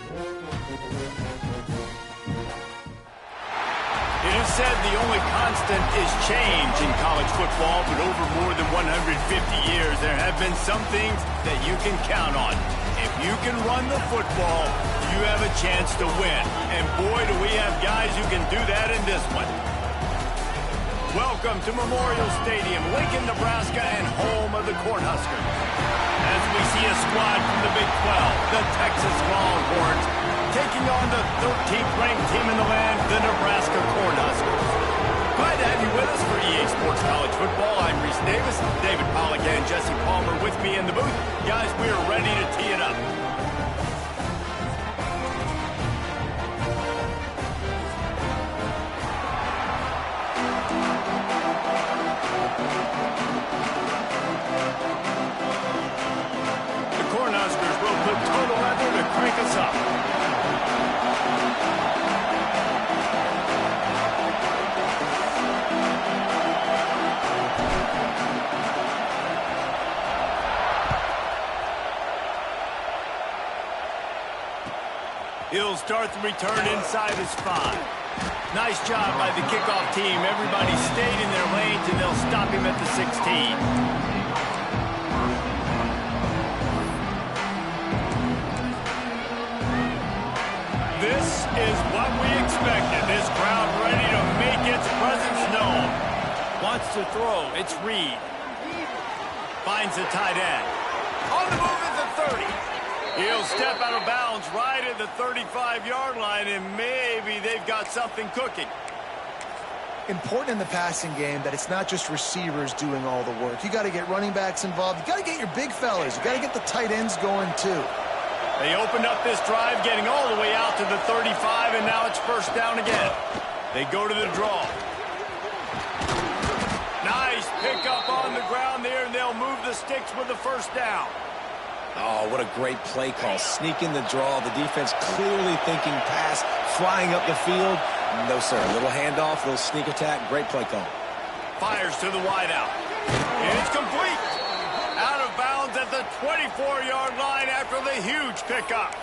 It is said the only constant is change in college football, but over more than 150 years, there have been some things that you can count on. If you can run the football, you have a chance to win. And boy, do we have guys who can do that in this one. Welcome to Memorial Stadium, Lincoln, Nebraska, and home of the Cornhuskers. As we see a squad from the Big 12, the Texas Longhorns, taking on the 13th ranked team in the land, the Nebraska Cornhuskers. Glad to have you with us for EA Sports College Football. I'm Reese Davis, David Pollack and Jesse Palmer with me in the booth. Guys, we are ready to tee it up. The Cornhuskers will put total leather to crank us up. He'll start the return inside his 5. Nice job by the kickoff team. Everybody stayed in their lanes, and they'll stop him at the 16. This is what we expected. This crowd ready to make its presence known. Wants to throw. It's Reed. Finds the tight end. On the move at the 30. He'll step out of bounds right at the 35-yard line, and maybe they've got something cooking. Important in the passing game that it's not just receivers doing all the work. You got to get running backs involved. You got to get your big fellas. You got to get the tight ends going too. They opened up this drive, getting all the way out to the 35, and now it's first down again. They go to the draw. Nice pickup on the ground there, and they'll move the sticks with the first down. Oh, what a great play call. Sneak in the draw. The defense clearly thinking pass, flying up the field. No, sir. A little handoff, little sneak attack. Great play call. Fires to the wideout. It's complete. Out of bounds at the 24-yard line after the huge pickup.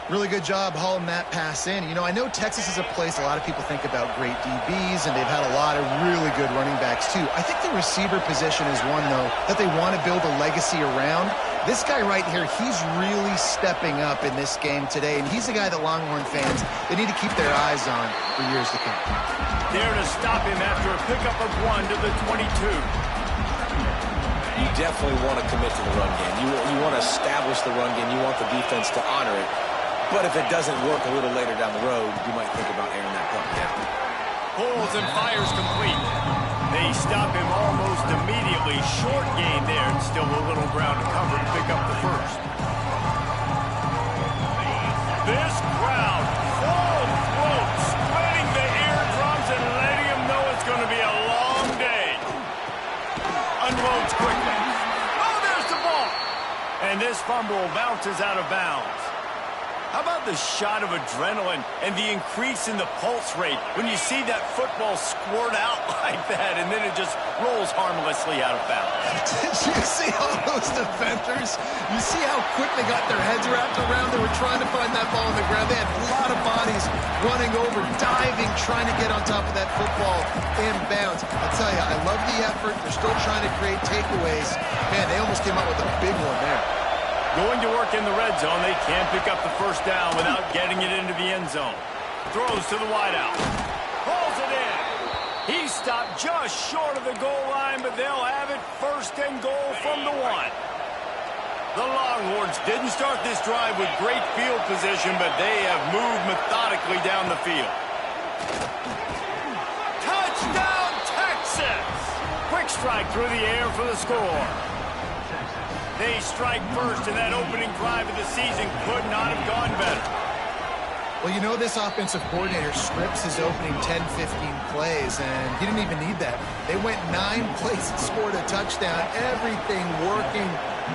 Really good job hauling that pass in. You know, I know Texas is a place a lot of people think about great DBs, and they've had a lot of really good running backs too. I think the receiver position is one, though, that they want to build a legacy around. This guy right here, he's really stepping up in this game today, and he's the guy that Longhorn fans, they need to keep their eyes on for years to come. There to stop him after a pickup of 1 to the 22. You definitely want to commit to the run game. You want to establish the run game. You want the defense to honor it. But if it doesn't work a little later down the road, you might think about airing that punt down. Pulls and fires complete. They stop him almost immediately. Short gain there, and still a little ground to cover to pick up the first. This crowd, full throat, spreading the eardrums and letting him know it's going to be a long day. Unloads quickly. Oh, there's the ball. And this fumble bounces out of bounds. How about the shot of adrenaline and the increase in the pulse rate when you see that football squirt out like that and then it just rolls harmlessly out of bounds? Did you see all those defenders? You see how quick they got their heads wrapped around? They were trying to find that ball on the ground. They had a lot of bodies running over, diving, trying to get on top of that football in bounds. I tell you, I love the effort. They're still trying to create takeaways. Man, they almost came out with a big one there. Going to work in the red zone, they can't pick up the first down without getting it into the end zone. Throws to the wideout. Pulls it in. He stopped just short of the goal line, but they'll have it first and goal from the 1. The Longhorns didn't start this drive with great field position, but they have moved methodically down the field. Touchdown, Texas! Quick strike through the air for the score. They strike first, and that opening drive of the season could not have gone better. Well, you know this offensive coordinator scripts his opening 10, 15 plays, and he didn't even need that. They went 9 plays and scored a touchdown, everything working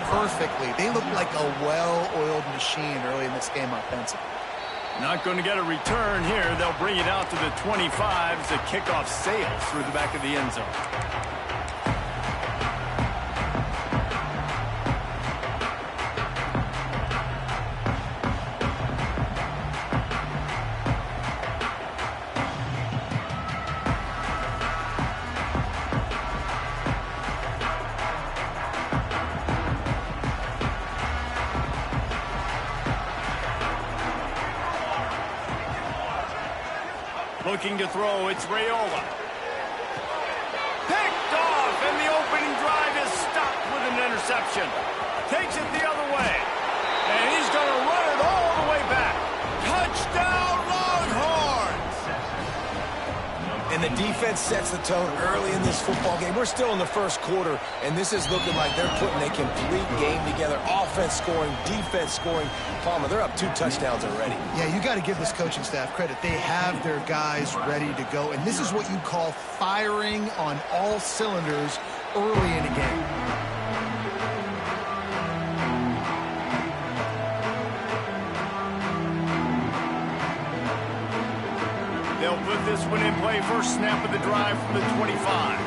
perfectly. They looked like a well-oiled machine early in this game offensively. Not going to get a return here. They'll bring it out to the 25 as the kickoff sails through the back of the end zone. Looking to throw, it's Raiola. Picked off, and the opening drive is stopped with an interception. Takes it the other way, and he's going to run it all the way back. Touchdown, Longhorns! And the defense sets the tone early in this football game. We're still in the first quarter, and this is looking like they're putting a complete game together. Offense scoring, defense scoring. Palmer, they're up 2 touchdowns already. Yeah, you got to give this coaching staff credit. They have their guys ready to go, and this is what you call firing on all cylinders early in a game. They'll put this one in play. First snap of the drive from the 25.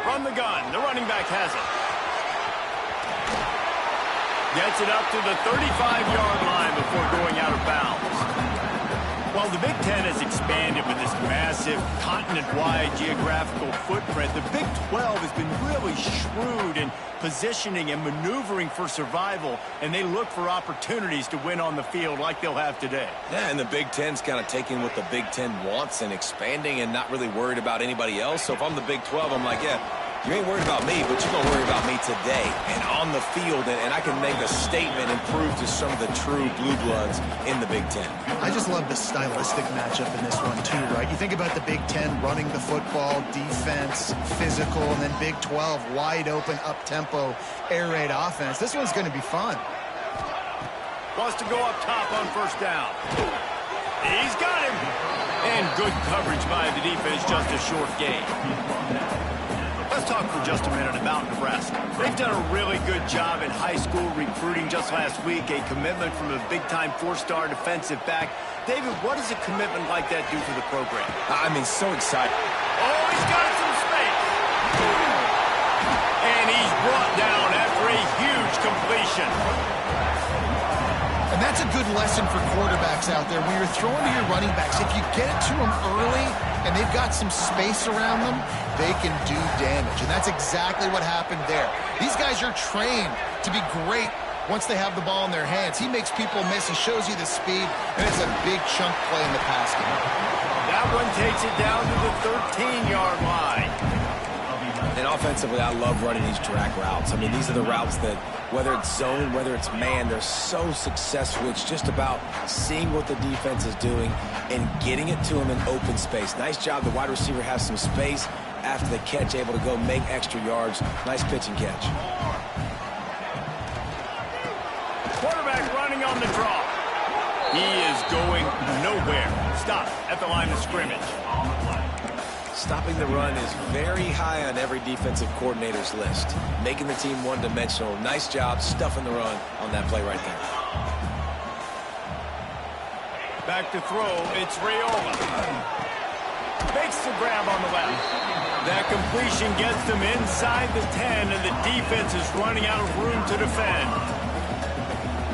From the gun, the running back has it. Gets it up to the 35-yard line before going out of bounds. Well, the Big Ten has expanded with this massive continent-wide geographical footprint. The Big 12 has been really shrewd in positioning and maneuvering for survival, and they look for opportunities to win on the field like they'll have today. Yeah, and the Big Ten's kind of taking what the Big Ten wants and expanding and not really worried about anybody else. So if I'm the Big 12, I'm like, yeah, you ain't worried about me, but you're going to worry about me today and on the field, and I can make a statement and prove to some of the true blue bloods in the Big Ten. I just love the stylistic matchup in this one, too, right? You think about the Big Ten running the football, defense, physical, and then Big 12, wide open, up-tempo, air raid offense. This one's going to be fun. Wants to go up top on first down. He's got him. And good coverage by the defense, just a short gain. Let's talk for just a minute about Nebraska. They've done a really good job in high school recruiting. Just last week, a commitment from a big-time 4-star defensive back. David, what does a commitment like that do for the program? I mean, so excited. Oh, he's got some space. And he's brought down after a huge completion. And that's a good lesson for quarterbacks out there. When you're throwing to your running backs, if you get it to them early and they've got some space around them, they can do damage. And that's exactly what happened there. These guys are trained to be great once they have the ball in their hands. He makes people miss. He shows you the speed, and it's a big chunk play in the pass game. That one takes it down to the 13-yard line. And offensively, I love running these drag routes. I mean, these are the routes that, whether it's zone, whether it's man, they're so successful. It's just about seeing what the defense is doing and getting it to them in open space. Nice job. The wide receiver has some space after the catch, able to go make extra yards. Nice pitch and catch. Quarterback running on the draw. He is going nowhere. Stop at the line of scrimmage. Stopping the run is very high on every defensive coordinator's list. Making the team one-dimensional. Nice job stuffing the run on that play right there. Back to throw, it's Raiola. Makes the grab on the left. That completion gets them inside the 10, and the defense is running out of room to defend.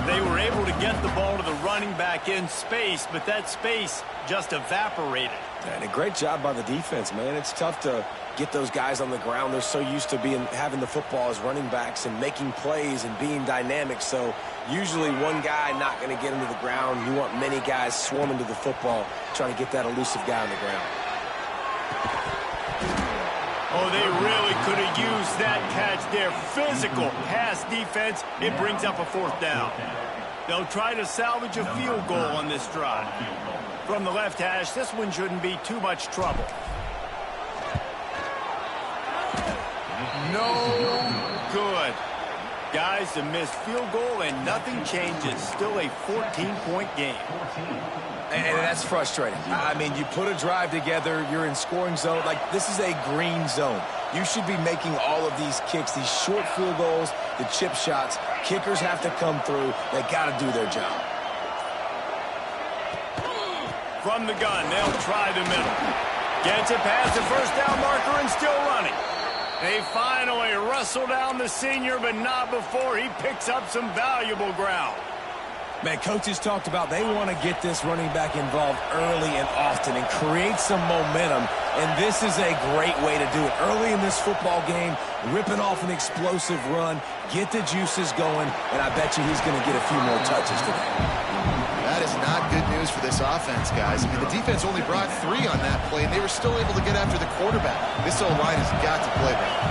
They were able to get the ball to the running back in space, but that space just evaporated. And a great job by the defense, man. It's tough to get those guys on the ground. They're so used to having the football as running backs and making plays and being dynamic. So usually one guy not going to get him to the ground. You want many guys swarming to the football, trying to get that elusive guy on the ground. Oh, they really could have used that catch there. Physical pass defense. It brings up a 4th down. They'll try to salvage a field goal on this drive. From the left hash, this one shouldn't be too much trouble. No good. Guys, a missed field goal and nothing changes. Still a 14-point game. And that's frustrating. I mean, you put a drive together, you're in scoring zone. Like, this is a green zone. You should be making all of these kicks, these short field goals, the chip shots. Kickers have to come through. They got to do their job. From the gun, they'll try the middle. Gets it past the first down marker and still running. They finally wrestle down the senior, but not before he picks up some valuable ground. Man, coaches talked about they want to get this running back involved early and often and create some momentum, and this is a great way to do it. Early in this football game, ripping off an explosive run, get the juices going, and I bet you he's going to get a few more touches today. That is not good news news for this offense, guys. I mean, the defense only brought 3 on that play, and they were still able to get after the quarterback. This O-line has got to play better.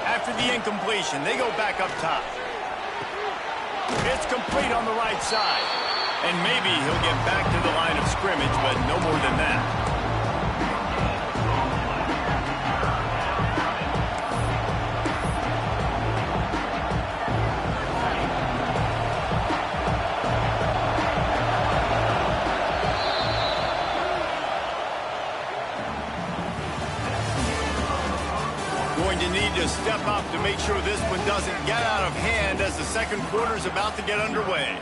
After the incompletion, they go back up top. It's complete on the right side. And maybe he'll get back to the line of scrimmage, but no more than that. Going to need to step up to make sure this one doesn't get out of hand as the second quarter is about to get underway.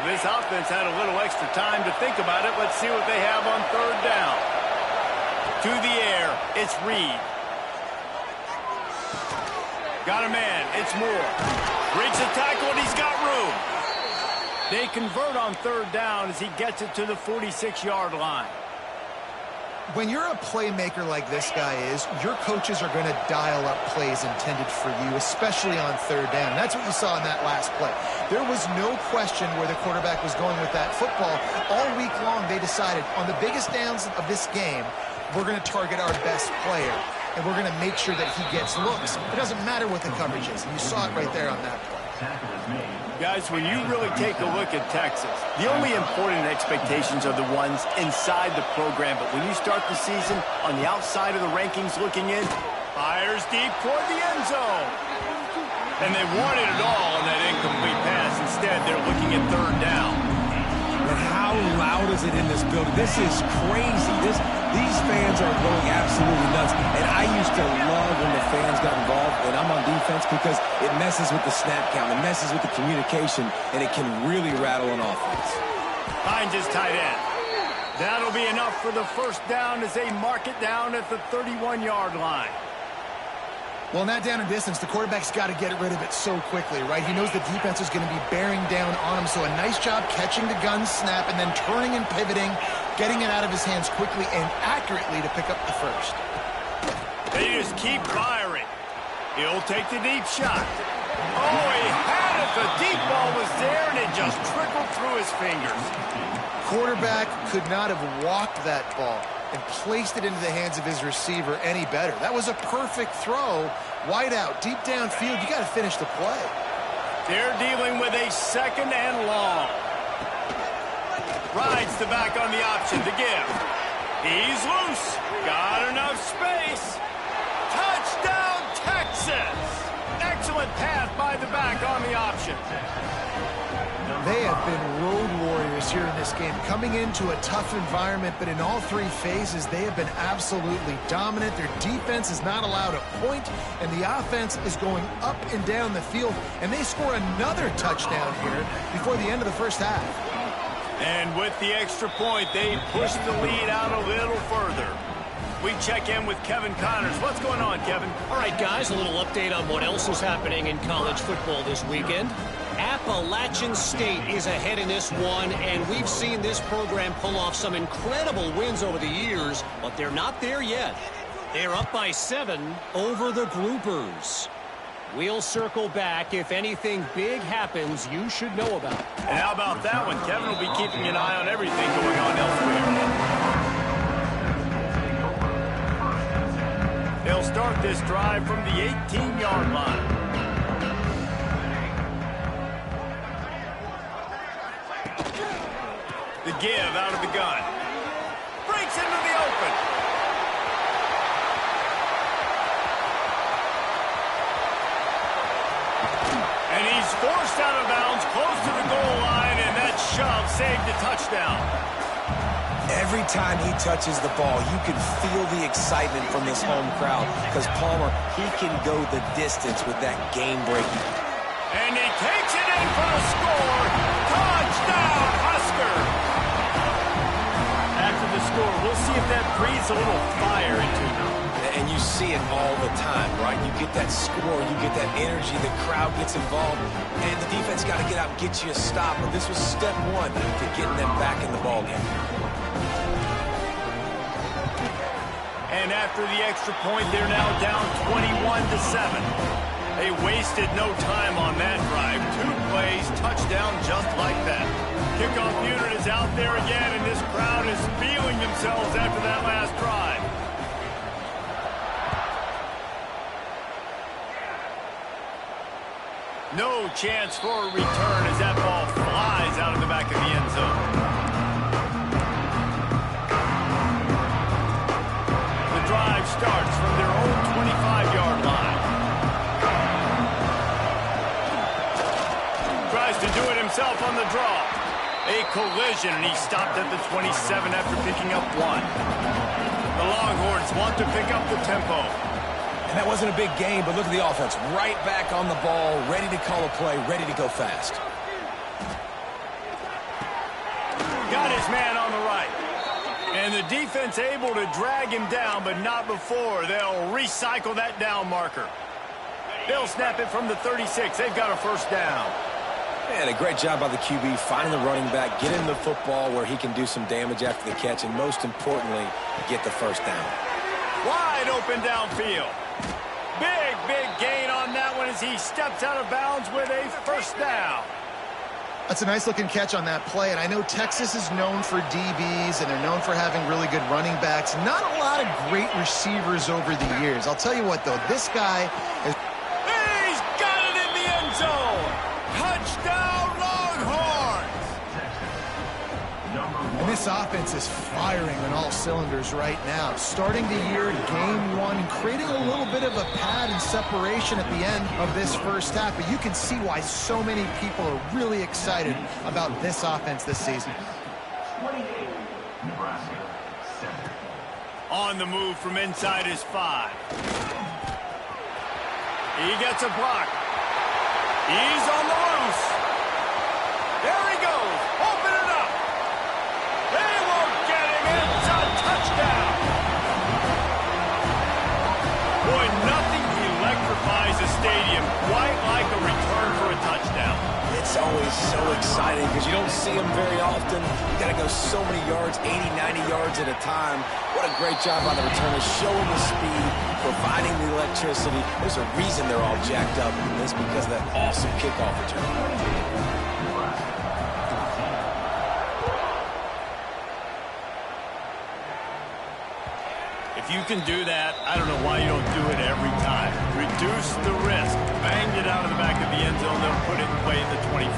This offense had a little extra time to think about it. Let's see what they have on third down. To the air, it's Reed. Got a man, it's Moore. Breaks the tackle and he's got room. They convert on third down as he gets it to the 46-yard line. When you're a playmaker like this guy is, your coaches are going to dial up plays intended for you, especially on third down. And that's what you saw in that last play. There was no question where the quarterback was going with that football. All week long, they decided on the biggest downs of this game, we're going to target our best player, and we're going to make sure that he gets looks. It doesn't matter what the coverage is, and you saw it right there on that play. Guys, when you really take a look at Texas, the only important expectations are the ones inside the program. But when you start the season on the outside of the rankings looking in, fires deep toward the end zone. And they wanted it all on that incomplete pass. Instead, they're looking at third down. But how loud is it in this building? This is crazy. These fans are going absolutely nuts. And I used to love when the fans got involved when I'm on defense because it messes with the snap count. It messes with the communication, and it can really rattle an offense. Finds his tight end. That'll be enough for the first down as they mark it down at the 31-yard line. Well, in that down and distance, the quarterback's got to get rid of it so quickly, right? He knows the defense is going to be bearing down on him, so a nice job catching the gun snap and then turning and pivoting, getting it out of his hands quickly and accurately to pick up the first. They just keep firing. He'll take the deep shot. Oh, he had it. The deep ball was there, and it just trickled through his fingers. Quarterback could not have walked that ball and placed it into the hands of his receiver any better. That was a perfect throw. Wide out, deep downfield. You got to finish the play. They're dealing with a second and long. Rides the back on the option to give. He's loose. Got enough space. Touchdown, Texas! Excellent pass by the back on the option. They have been road warriors here in this game, coming into a tough environment, but in all 3 phases, they have been absolutely dominant. Their defense is not allowed a point, and the offense is going up and down the field, and they score another touchdown here before the end of the first half. And with the extra point, they push the lead out a little further. We check in with Kevin Connors. What's going on, Kevin? All right, guys, a little update on what else is happening in college football this weekend. Appalachian State is ahead in this one, and we've seen this program pull off some incredible wins over the years, but they're not there yet. They're up by 7 over the Groupers. We'll circle back. If anything big happens, you should know about it. And how about that one? Kevin will be keeping an eye on everything going on elsewhere. They'll start this drive from the 18-yard line. The give out of the gun. Breaks into the open. And he's forced out of bounds close to the goal line, and that shove saved a touchdown. Every time he touches the ball, you can feel the excitement from this home crowd because Palmer, he can go the distance with that game-breaking. And he takes it in for the score. Touchdown, Husker! After the score, we'll see if that breathes a little fire into them. And you see it all the time, right? You get that score, you get that energy, the crowd gets involved, and the defense got to get out and get you a stop. But this was step 1 to getting them back in the ballgame. And after the extra point, they're now down 21-7. They wasted no time on that drive. 2 plays, touchdown just like that. Kickoff unit is out there again, and this crowd is feeling themselves after that last drive. No chance for a return as that ball flies out of the back of the end zone. The drive starts from their own 25-yard line. Tries to do it himself on the draw. A collision, and he stopped at the 27 after picking up 1. The Longhorns want to pick up the tempo. And that wasn't a big game, but look at the offense. Right back on the ball, ready to call a play, ready to go fast. Got his man on the right. And the defense able to drag him down, but not before. They'll recycle that down marker. They'll snap it from the 36. They've got a first down. And a great job by the QB finding the running back, getting the football where he can do some damage after the catch, and most importantly, get the first down. Wide open downfield. Big gain on that one as he steps out of bounds with a first down. That's a nice-looking catch on that play, and I know Texas is known for DBs, and they're known for having really good running backs. Not a lot of great receivers over the years. I'll tell you what, though, this guy is... He's got it in the end zone! Touchdown, Longhorns! And this offense is firing on all cylinders right now. Starting the year, game 1, and creating a little bit of a pad and separation at the end of this first half. But you can see why so many people are really excited about this offense this season. On the move from inside his 5. He gets a block. He's on the loose. There he goes. Open it up. They won't get him. It's a touchdown. Boy, nothing electrifies a stadium quite like a return for a touchdown. It's always so exciting because you don't see them very often. You got to go so many yards, 80, 90 yards at a time. What a great job by the returners, showing the speed, providing the electricity. There's a reason they're all jacked up, and it's because of that awesome kickoff return. If you can do that, I don't know why you don't do it every time. Reduce the risk. Bang it out of the back of the end zone. They'll put it in play at the 25.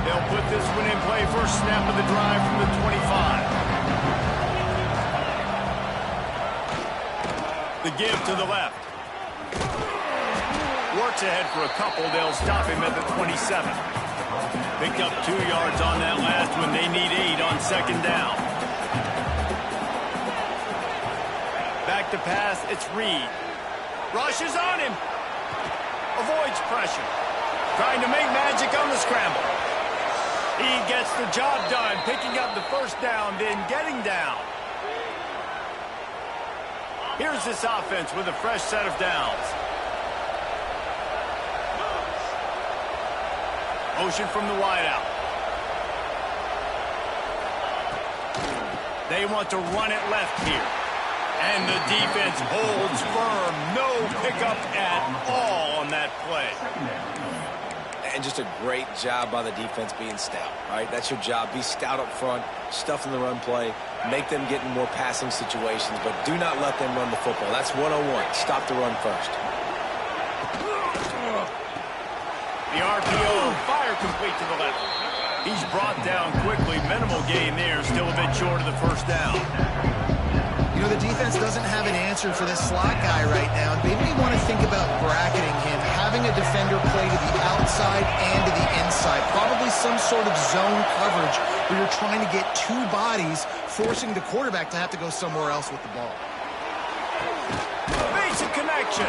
They'll put this one in play first snap of the drive from the 25. The give to the left. Works ahead for a couple. They'll stop him at the 27. Picked up 2 yards on that last one. They need 8 on second down. Back to pass, it's Reed. Rushes on him. Avoids pressure. Trying to make magic on the scramble. He gets the job done, picking up the first down, then getting down. Here's this offense with a fresh set of downs. Motion from the wideout. They want to run it left here. And the defense holds firm. No pickup at all on that play. And just a great job by the defense being stout, right? That's your job. Be stout up front, stuff in the run play, make them get in more passing situations, but do not let them run the football. That's 101. Stop the run first. The RPO, fire complete to the left. He's brought down quickly. Minimal gain there, still a bit short of the first down. You know, the defense doesn't have an answer for this slot guy right now. They may want to think about bracketing him, having a defender play to the outside and to the inside. Probably some sort of zone coverage where you're trying to get 2 bodies, forcing the quarterback to have to go somewhere else with the ball. Basic connection.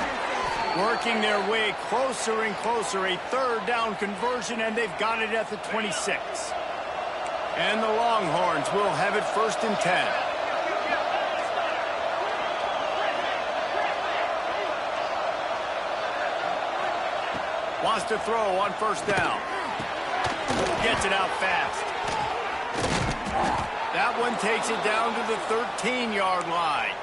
Working their way closer and closer. A third down conversion, and they've got it at the 26. And the Longhorns will have it first and 10. Wants to throw on first down. Gets it out fast. That one takes it down to the 13-yard line.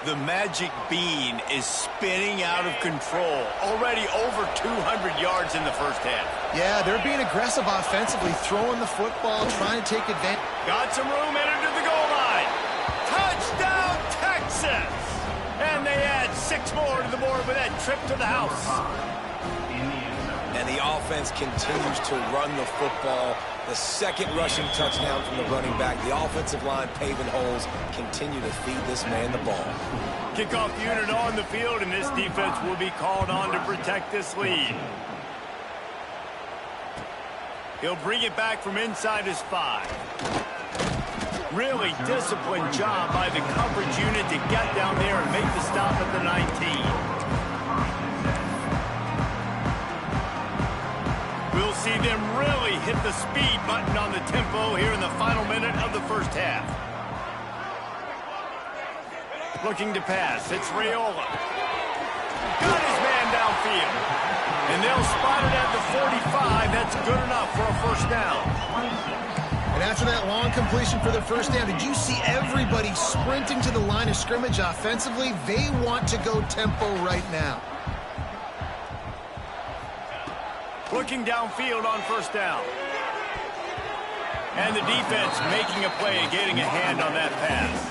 The magic bean is spinning out of control. Already over 200 yards in the first half. Yeah, they're being aggressive offensively, throwing the football, trying to take advantage. Got some room, entered to the goal line. Touchdown, Texas! And they add 6 more to the board with that trip to the house. And the offense continues to run the football. The second rushing touchdown from the running back. The offensive line paving holes. Continue to feed this man the ball. Kickoff unit on the field, and this defense will be called on to protect this lead. He'll bring it back from inside his 5. Really disciplined job by the coverage unit to get down there and make the stop at the 19. We'll see them really hit the speed button on the tempo here in the final minute of the first half. Looking to pass, it's Raiola. Got his man downfield. And they'll spot it at the 45. That's good enough for a first down. And after that long completion for the first down, did you see everybody sprinting to the line of scrimmage offensively? They want to go tempo right now. Looking downfield on first down. And the defense making a play and getting a hand on that pass.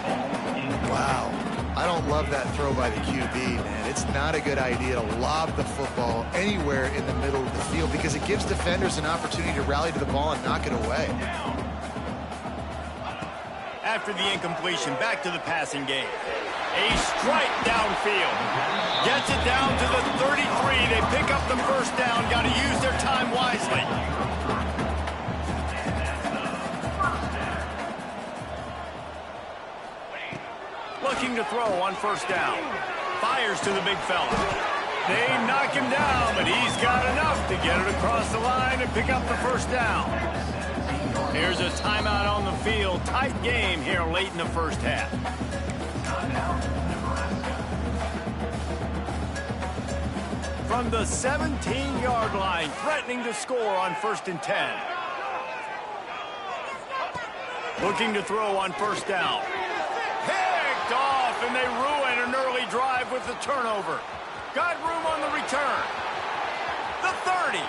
Wow. I don't love that throw by the QB, man. It's not a good idea to lob the football anywhere in the middle of the field because it gives defenders an opportunity to rally to the ball and knock it away. After the incompletion, back to the passing game. A strike downfield. Gets it down to the 33. They pick up the first down. Got to use their time wisely. Looking to throw on first down. Fires to the big fella. They knock him down, but he's got enough to get it across the line and pick up the first down. Here's a timeout on the field. Tight game here late in the first half. From the 17-yard line, threatening to score on 1st and 10. Looking to throw on first down. Picked off, and they ruin an early drive with the turnover. Got room on the return. The 30.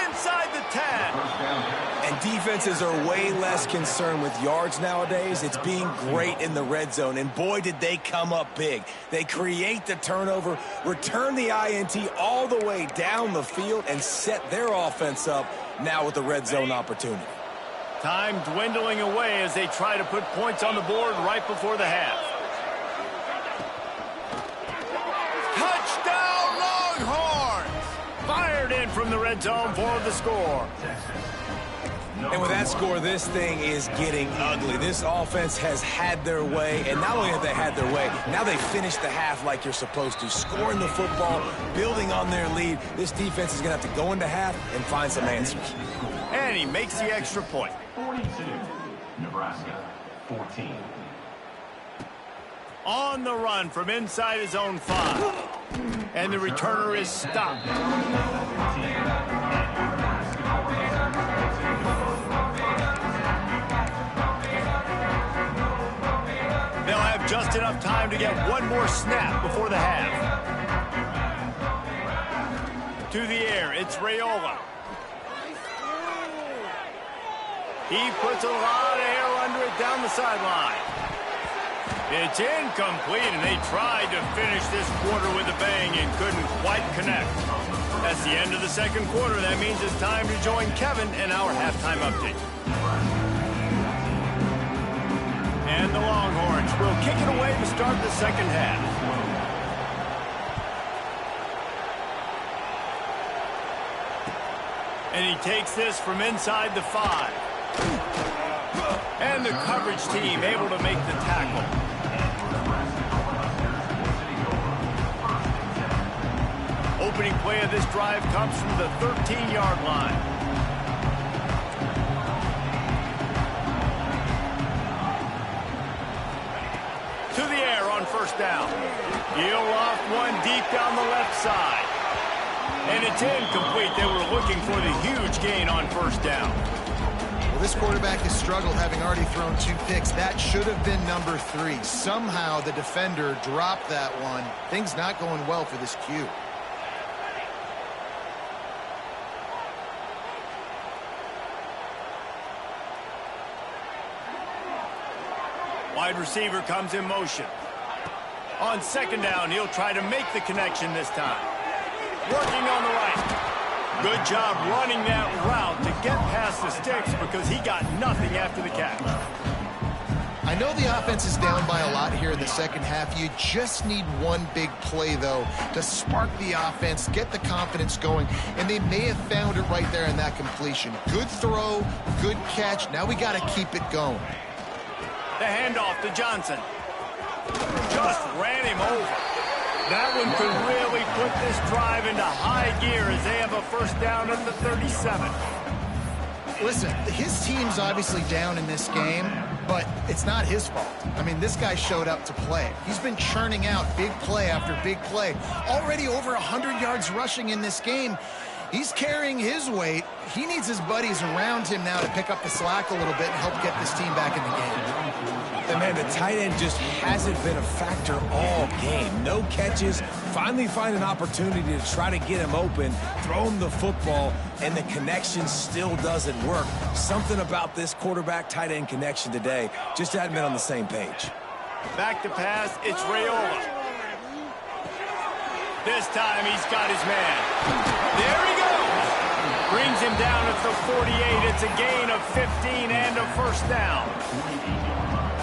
Inside the 10. And defenses are way less concerned with yards nowadays. It's being great in the red zone. And boy, did they come up big. They create the turnover, return the INT all the way down the field, and set their offense up now with the red zone opportunity. Time dwindling away as they try to put points on the board right before the half. Touchdown Longhorns! Fired in from the red zone for the score. And with that score, this thing is getting ugly. This offense has had their way, and not only have they had their way, now they finish the half like you're supposed to, scoring the football, building on their lead. This defense is going to have to go into half and find some answers. And he makes the extra point. 42, Nebraska, 14. On the run from inside his own 5. And the returner is stopped. They'll have just enough time to get one more snap before the half. To the air, it's Raiola. He puts a lot of air under it down the sideline. It's incomplete, and they tried to finish this quarter with a bang and couldn't quite connect. That's the end of the second quarter. That means it's time to join Kevin in our halftime update. And the Longhorns will kick it away to start the second half. And he takes this from inside the 5. And the coverage team able to make the tackle. Opening play of this drive comes from the 13-yard line. To the air on first down. He'll loft one deep down the left side. And it's incomplete. They were looking for the huge gain on first down. Well, this quarterback has struggled, having already thrown 2 picks. That should have been number 3. Somehow the defender dropped that one. Things not going well for this Q. Wide receiver comes in motion. On second down, he'll try to make the connection this time. Working on the right. Good job running that route to get past the sticks because he got nothing after the catch. I know the offense is down by a lot here in the second half. You just need one big play, though, to spark the offense, get the confidence going, and they may have found it right there in that completion. Good throw, good catch. Now we got to keep it going. The handoff to Johnson. Just ran him over. That one could really put this drive into high gear as they have a first down at the 37. Listen, his team's obviously down in this game, but it's not his fault. I mean, this guy showed up to play. He's been churning out big play after big play. Already over 100 yards rushing in this game. He's carrying his weight. He needs his buddies around him now to pick up the slack a little bit and help get this team back in the game. And man, the tight end just hasn't been a factor all game. No catches, finally find an opportunity to try to get him open, throw him the football, and the connection still doesn't work. Something about this quarterback-tight end connection today just hadn't been on the same page. Back to pass, it's Raiola. This time he's got his man. There he goes. Brings him down at the 48. It's a gain of 15 and a first down.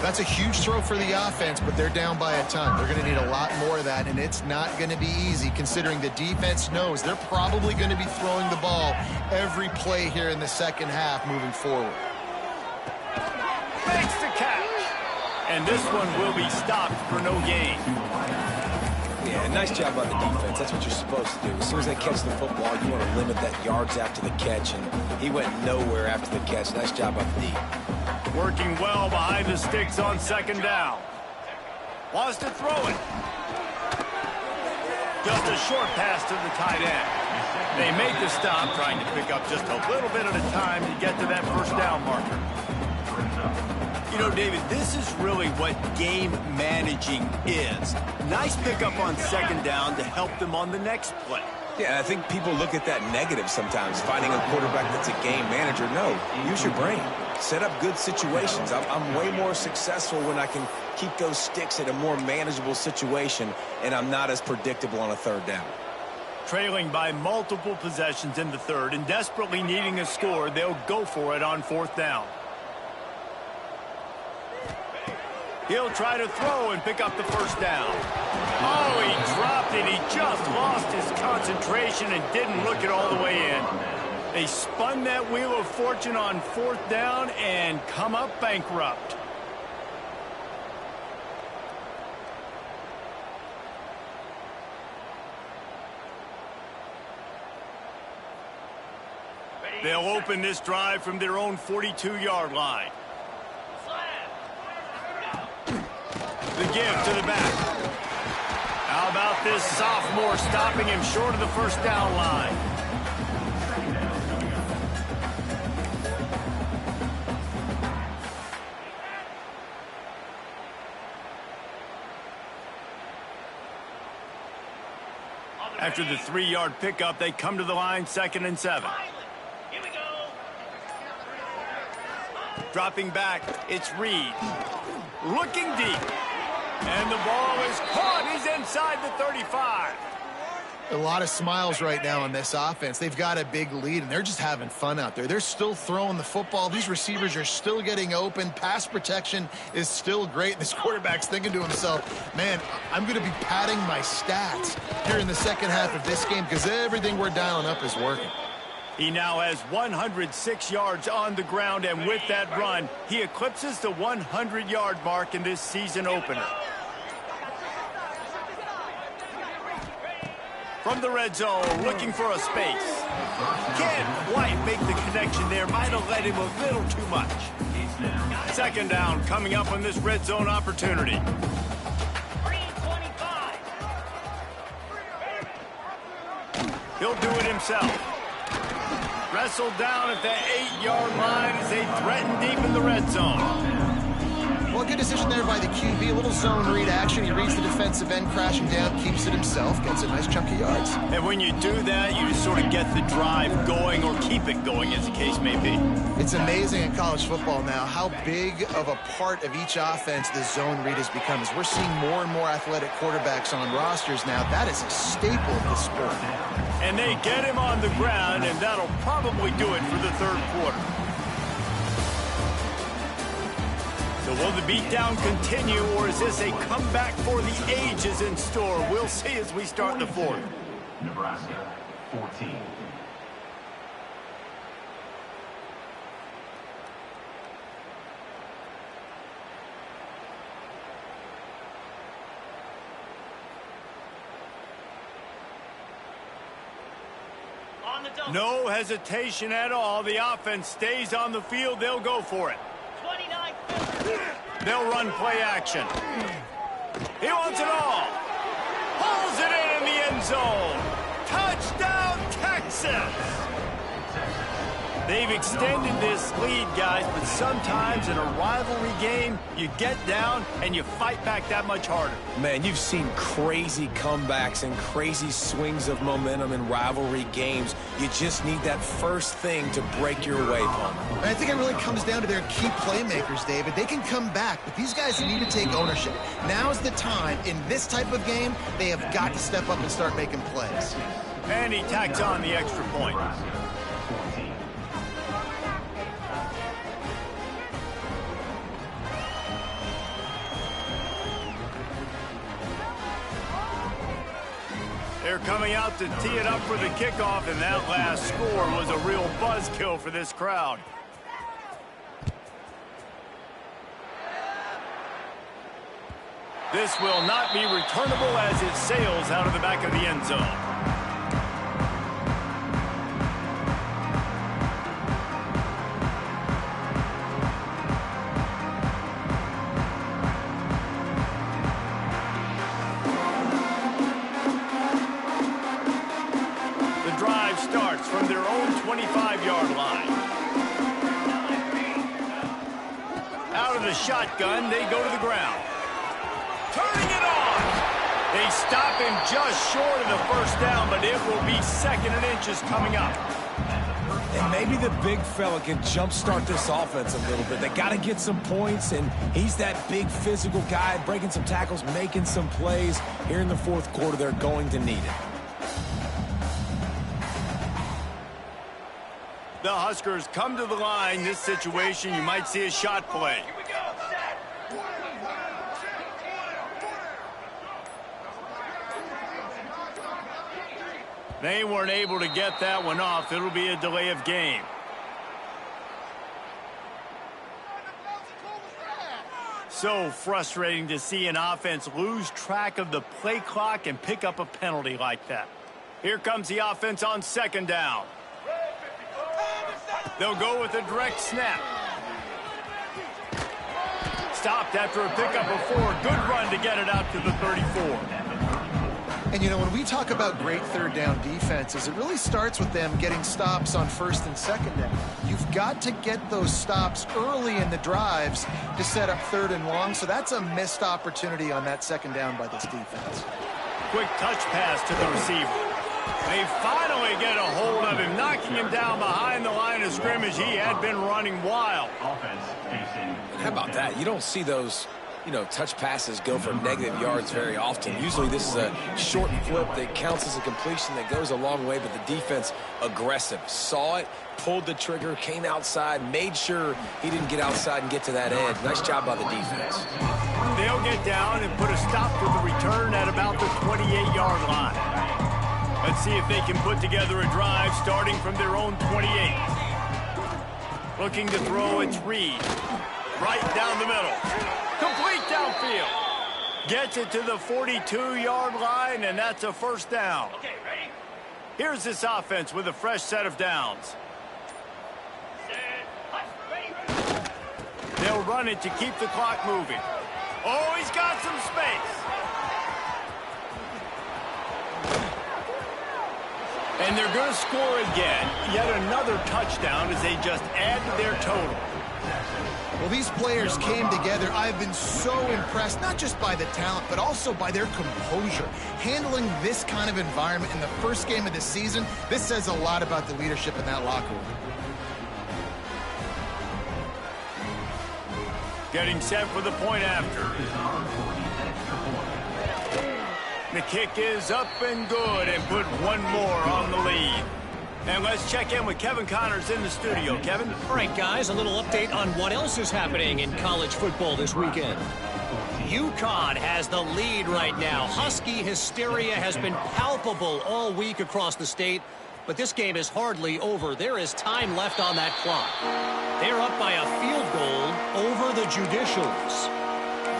That's a huge throw for the offense, but they're down by a ton. They're going to need a lot more of that, and it's not going to be easy considering the defense knows they're probably going to be throwing the ball every play here in the second half moving forward. Makes the catch. And this one will be stopped for no gain. Yeah, nice job by the defense. That's what you're supposed to do. As soon as they catch the football, you want to limit that yards after the catch, and he went nowhere after the catch. Nice job by the D. Working well behind the sticks on second down. Wants to throw it. Just a short pass to the tight end. They make the stop, trying to pick up just a little bit at a time to get to that first down marker. You know, David, this is really what game managing is. Nice pickup on second down to help them on the next play. Yeah, I think people look at that negative sometimes, finding a quarterback that's a game manager. No, use your brain. Set up good situations. I'm way more successful when I can keep those sticks in a more manageable situation, and I'm not as predictable on a third down. Trailing by multiple possessions in the third and desperately needing a score, they'll go for it on fourth down. He'll try to throw and pick up the first down. Oh, he dropped it. He just lost his concentration and didn't look it all the way in. They spun that wheel of fortune on fourth down and come up bankrupt. They'll open this drive from their own 42-yard line. The give to the back. How about this sophomore stopping him short of the first down line? After the 3-yard pickup, they come to the line, 2nd and 7. Here we go. Dropping back, it's Reed. Looking deep. And the ball is caught. He's inside the 35. A lot of smiles right now on this offense. They've got a big lead, and they're just having fun out there. They're still throwing the football. These receivers are still getting open. Pass protection is still great. This quarterback's thinking to himself, man, I'm going to be padding my stats here in the second half of this game because everything we're dialing up is working. He now has 106 yards on the ground, and with that run, he eclipses the 100-yard mark in this season opener. From the red zone, looking for a space. Can't quite make the connection there. Might have let him a little too much. 2nd down coming up on this red zone opportunity. He'll do it himself. Wrestled down at the 8-yard line as they threaten deep in the red zone. Well, good decision there by the QB. A little zone read action. He reads the defensive end crashing down, keeps it himself, gets a nice chunk of yards. And when you do that, you just sort of get the drive going or keep it going, as the case may be. It's amazing in college football now how big of a part of each offense the zone read has become. As we're seeing more and more athletic quarterbacks on rosters now, that is a staple of the sport. And they get him on the ground, and that'll probably do it for the third quarter. So will the beatdown continue, or is this a comeback for the ages in store? We'll see as we start the fourth. Nebraska, 14. No hesitation at all. The offense stays on the field. They'll go for it. They'll run play action. He wants it all. Hauls it in the end zone. Touchdown, Texas! They've extended this lead, guys, but sometimes in a rivalry game, you get down and you fight back that much harder. Man, you've seen crazy comebacks and crazy swings of momentum in rivalry games. You just need that first thing to break your way, Palmer. And I think it really comes down to their key playmakers, David. They can come back, but these guys need to take ownership. Now's the time. In this type of game, they have got to step up and start making plays. And he tacks on the extra point. Nebraska, 14. They're coming out to tee it up for the kickoff, and that last score was a real buzzkill for this crowd. This will not be returnable as it sails out of the back of the end zone. From their own 25-yard line. Out of the shotgun, they go to the ground. Turning it on. They stop him just short of the first down, but it will be 2nd and inches coming up. And maybe the big fella can jumpstart this offense a little bit. They got to get some points, and he's that big physical guy, breaking some tackles, making some plays. Here in the fourth quarter, they're going to need it. The Huskers come to the line. This situation, you might see a shot play. They weren't able to get that one off. It'll be a delay of game. So frustrating to see an offense lose track of the play clock and pick up a penalty like that. Here comes the offense on 2nd down. They'll go with a direct snap. Stopped after a pickup of 4. Good run to get it out to the 34. And, you know, when we talk about great third down defenses, it really starts with them getting stops on 1st and 2nd down. You've got to get those stops early in the drives to set up 3rd and long, so that's a missed opportunity on that 2nd down by this defense. Quick touch pass to the receiver. They finally get a hold of him, knocking him down behind the line of scrimmage. He had been running wild. Offense facing. How about that? You don't see those, touch passes go for negative yards very often. Usually this is a short flip that counts as a completion that goes a long way, but the defense aggressive. Saw it, pulled the trigger, came outside, made sure he didn't get outside and get to that edge. Nice job by the defense. They'll get down and put a stop to the return at about the 28-yard line. Let's see if they can put together a drive starting from their own 28. Looking to throw, it's Reed. Right down the middle. Complete downfield. Gets it to the 42-yard line, and that's a 1st down. Okay, ready? Here's this offense with a fresh set of downs. They'll run it to keep the clock moving. Oh, he's got some space. And they're going to score again. Yet another touchdown as they just add to their total. Well, these players came together. I've been so impressed, not just by the talent, but also by their composure. Handling this kind of environment in the first game of the season, this says a lot about the leadership in that locker room. Getting set for the point after. The kick is up and good and put one more on the lead. And let's check in with Kevin Connors in the studio. Kevin? All right, guys, a little update on what else is happening in college football this weekend. UConn has the lead right now. Husky hysteria has been palpable all week across the state, but this game is hardly over. There is time left on that clock. They're up by a field goal over the Judicials.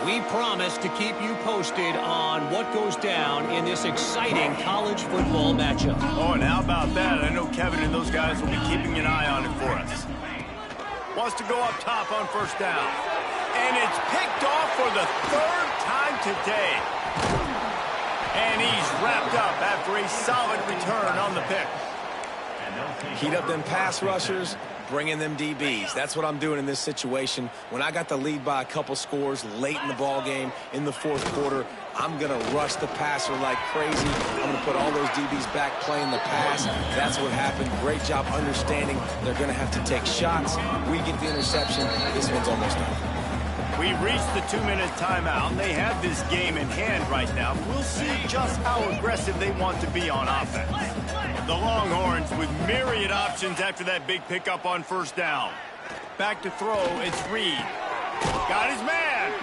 We promise to keep you posted on what goes down in this exciting college football matchup. Oh, and how about that? I know Kevin and those guys will be keeping an eye on it for us. Wants to go up top on first down. And it's picked off for the third time today. And he's wrapped up after a solid return on the pick. Heat up them pass rushers, bring in them DBs. That's what I'm doing in this situation. When I got the lead by a couple scores late in the ball game in the fourth quarter, I'm going to rush the passer like crazy. I'm going to put all those DBs back playing the pass. That's what happened. Great job understanding they're going to have to take shots. We get the interception. This one's almost done. We've reached the 2-minute timeout. They have this game in hand right now. We'll see just how aggressive they want to be on offense. The Longhorns with myriad options after that big pickup on first down. Back to throw, it's Reed. Got his man.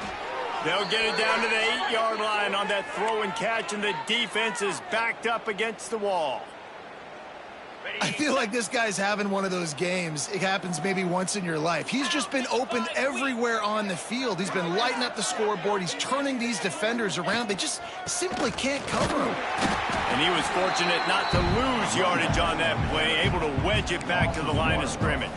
They'll get it down to the 8-yard line on that throw and catch, and the defense is backed up against the wall. I feel like this guy's having one of those games. It happens maybe once in your life. He's just been open everywhere on the field. He's been lighting up the scoreboard. He's turning these defenders around. They just simply can't cover him. And he was fortunate not to lose yardage on that play, able to wedge it back to the line of scrimmage.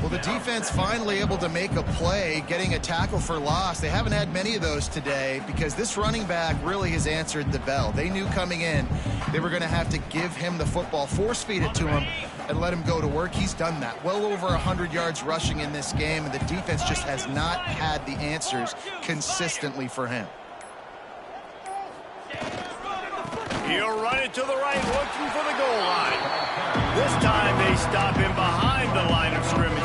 Well, the defense finally able to make a play, getting a tackle for loss. They haven't had many of those today because this running back really has answered the bell. They knew coming in they were going to have to give him the football, force-feed it to him, and let him go to work. He's done that. Well over 100 yards rushing in this game, and the defense just has not had the answers consistently for him. He'll run it to the right, looking for the goal line. This time they stop him behind the line of scrimmage